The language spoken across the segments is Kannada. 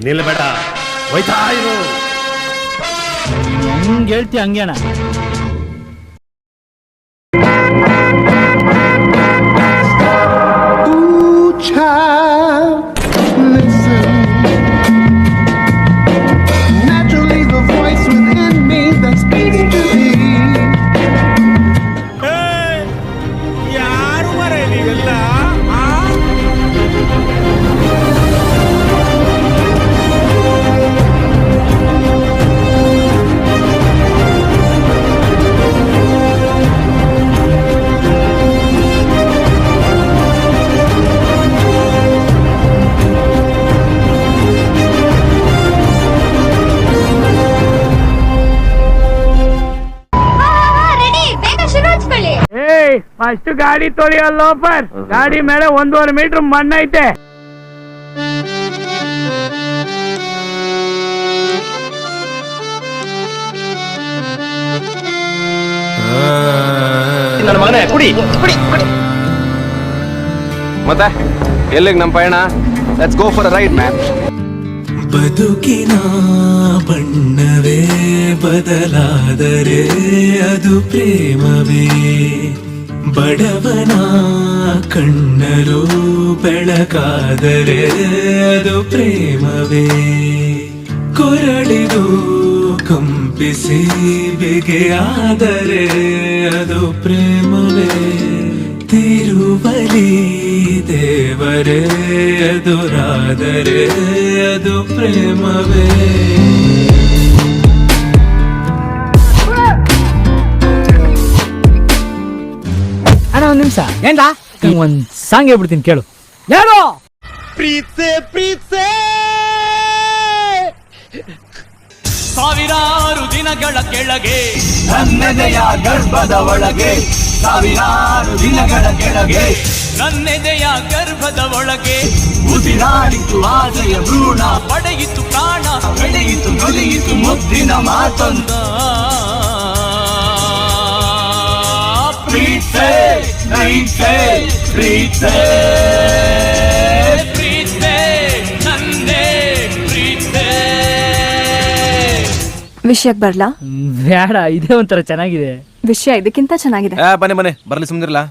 ನಿಲ್ಬೇಡ, ಹೋಯ್ತಾ ಇರು. ಹಂಗೆ ಹೇಳ್ತಿ ಹಂಗೆ ಅಣ್ಣ. ಯಾರು ಮರ ನೀವೆಲ್ಲ? ಫಸ್ಟ್ ಗಾಡಿ ತೊಳೆಯೋ ಲೋಫರ್, ಗಾಡಿ ಮೇಲೆ 1.5 ಮೀಟರ್ ಮಣ್ಣೈತೆ. ನನ್ನ ಮಗನೇ ಕುಡಿ ಕುಡಿ ಕುಡಿ. ಮತ್ತೆ ಎಲ್ಲಿಗೆ ನಮ್ಮ ಪಯಣ? Let's go for a ride man. ಬದುಕಿನ ಬಣ್ಣವೇ ಬದಲಾದರೆ ಅದು ಪ್ರೇಮವೇ, ಬಡವನ ಕಣ್ಣರು ಬೆಳಕಾದರೆ ಅದು ಪ್ರೇಮವೇ, ಕೊರಳಿದು ಕಂಪಿಸಿ ಬೆಗೆಯಾದರೆ ಅದು ಪ್ರೇಮವೇ, ತಿರುವಲಿ ದೇವರೇ ಎದುರಾದರೆ ಅದು ಪ್ರೇಮವೇ. ಅಣ್ಣ ಒಂದ್ ನಿಮಿಷ. ಏನ್ರಾ? ಒಂದ್ ಸಾಂಗ್ ಹೇಳ್ಬಿಡ್ತೀನಿ ಕೇಳು. ಹೇಳು. ಪ್ರೀತೆ ಪ್ರೀತೆ ಸಾವಿರಾರು ದಿನಗಳ ಕೆಳಗೆ ನನ್ನೆದೆಯ ಗರ್ಭದ ಒಳಗೆ, ಸಾವಿರಾರು ದಿನಗಳ ಕೆಳಗೆ ನನ್ನೆದೆಯ ಗರ್ಭದ ಒಳಗೆ ಉಸಿರಾಡಿತು ಆಸೆಯ ಭ್ರೂಣ, ಪಡೆಯಿತು ಪ್ರಾಣ, ಬೆಳೆಯಿತು ನುಡಿಯಿತು ಮುದ್ದಿನ ಮಾತೊಂದ. ಪ್ರೀತೆ ಪ್ರೀತೆ ಪ್ರೀತೆ ಪ್ರೀತೆ ನನ್ನೇ ಪ್ರೀತೆ. ವಿಷಯಕ್ಕೆ ಬರ್ಲಾ? ಬೇಡ, ಇದೇ ಒಂಥರ ಚೆನ್ನಾಗಿದೆ. ವಿಷಯ ಇದಕ್ಕಿಂತ ಚೆನ್ನಾಗಿದೆ. ಬನ್ನಿ ಬರ್ಲಿ ಸುಮ್ನಿರಲ್ಲ.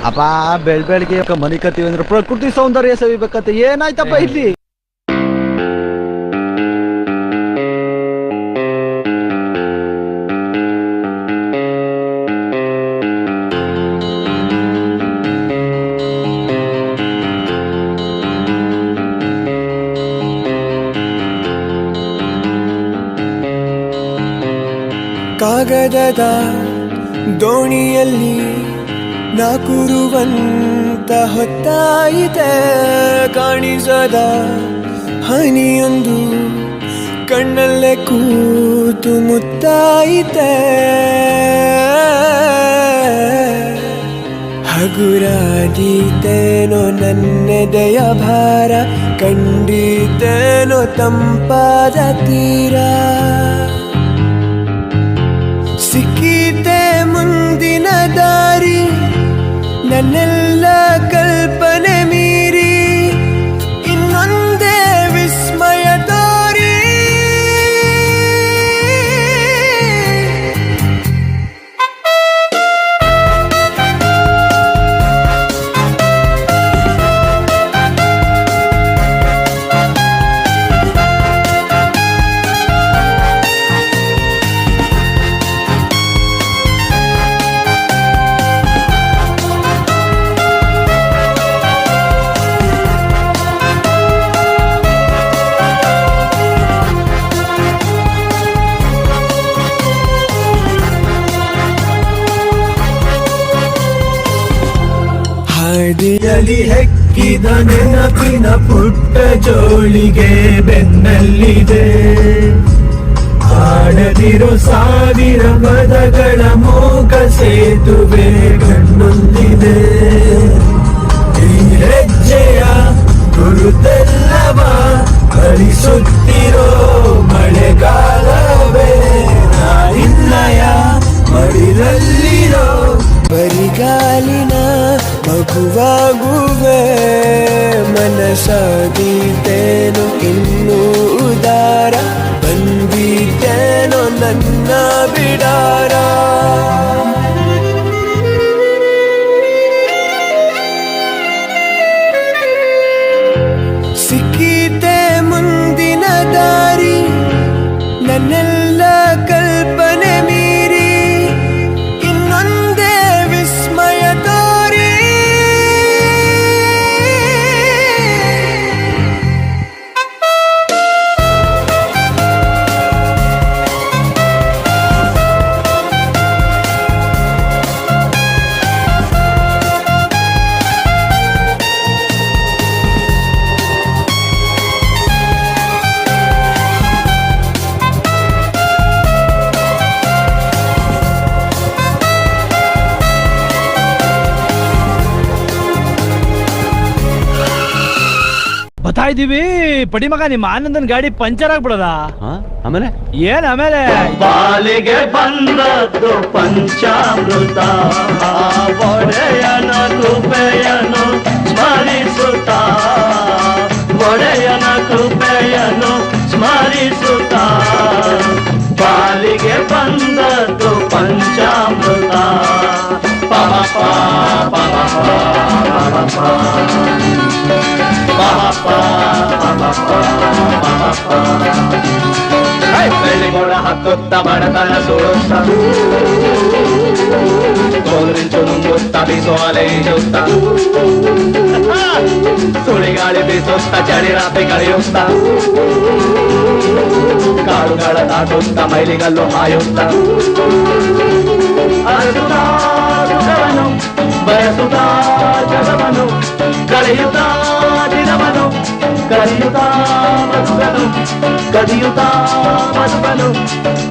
ಅಪ್ಪ ಬೆಳಗ್ಗೆ ಮನೆ ಕತ್ತೀವಿ ಅಂದ್ರೆ ಪ್ರಕೃತಿ ಸೌಂದರ್ಯ ಸವಿಬೇಕಂತ ಏನಾಯ್ತಪ್ಪ ಇಲ್ಲಿ? ಕಾಗದದ ದೋಣಿಯಲ್ಲಿ ನಾಕುರುವಂತ ಹೊತ್ತಾಯಿತೆ, ಕಾಣಿಸದ ಹನಿಯೊಂದು ಕಣ್ಣಲ್ಲೇ ಕೂತು ಮುತ್ತಾಯಿತೆ, ಹಗುರಾದೀತೇನೋ ನನ್ನೆದೆಯ ಭಾರ, ಕಂಡಿತೇನೋ ತಂಪಾದ ತೀರ, ಸಿಕ್ಕಿತೆ ಮುಂದಿನ ದಾರಿ, ನನ್ನೆಲ್ಲ ಕಲ್ಪನೆ ಮೀರಿ ಇನ್ನೊಂದೇ ವಿಸ್ಮಯ ತೋರಿ. ಹಾದಿಯಲ್ಲಿ ಹೆಕ್ಕಿದ ನೆನಪಿನ ಪುಟ್ಟ ಜೋಳಿಗೆ ಬೆನ್ನಲ್ಲಿದೆ, ಆಡದಿರೋ ಸಾವಿರ ಪದಗಳ ಮೋಕ ಸೇತುವೆ ಕಣ್ಣೊಂದಿದೆ, ಈ ಹೆಜ್ಜೆಯ ಗುರುತೆಲ್ಲವ ಅಳಿಸುತ್ತಿರೋ ಮಳೆಗಾಲವೇ, ನಾನಿನ್ನಯ ಮಡಿಲಲ್ಲಿರೋ ಬರಿಗಾಲಿನ ಮಗು ಮಗುವಾಗುವೆ ಮನಸಾದೀತೇನು ಇನ್ನೂ ಉದಾರ ಬಂದಿದ್ದೇನೋ ನನ್ನ ಬಿಡಾರ ಸಿಕ್ಕಿತೆ ಮುಂದಿನ ದಾರಿ ನನ್ನೆಲ್ಲ ಕಲ್ಪನೆ ಮೀರಿ ಇನ್ನೊಂದೇ ವಿಸ್ಮಯ ತೋರಿ ಬರ್ತಾ ಇದೀವಿ ಪಡಿ ಮಗ ನಿಮ್ಮ ಆನಂದನ್ ಗಾಡಿ ಪಂಚರ್ ಆಗ್ಬಿಡದ ಆಮೇಲೆ ಏನ್ ಆಮೇಲೆ ಬಾಲಿಗೆ ಬಂದದ್ದು ಪಂಚಾಮೃತ ಒಡೆಯನ ಕೃಪೆಯನ್ನು ಸ್ಮರಿಸುತ್ತ ಒಡೆಯನ ಕೃಪೆಯನ್ನು ಸ್ಮರಿಸುತ್ತ ಬಾಲಿಗೆ ಬಂದದ್ದು ಪಂಚಾಮೃತ ಪಮಪ ಪಮಪ ಬೆಳ್ಳಿಗೋಡ ಹತ್ತುತ್ತ ಬಡತನ ಸುಡುತ್ತ ತೋರಿಸು ನುಂಗುತ್ತ ಬೀಸೋ ಅಲೆ ಈಜುತ್ತ ಸುಳಿಗಾಳಿ ಬೀಸುತ್ತ ಚಳಿ ರಾತ್ರಿ ಕಳೆಯುತ್ತ ಕಾಡುಗಳ ದಾಟುತ್ತ ಮೈಲಿಗಲ್ಲು ಹಾಯುತ್ತ ಅರಸುತ್ತಾನು ಬಯಸುತ್ತ ಜಗವನು ಕಳೆಯುತ್ತ ದಿನವನು ಕಲಿಯುತ್ತ ಮಧುಗನು ಕದಿಯುತ್ತ ಮಧುಗನು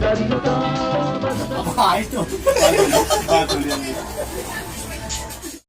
ಕದಿಯುತ್ತ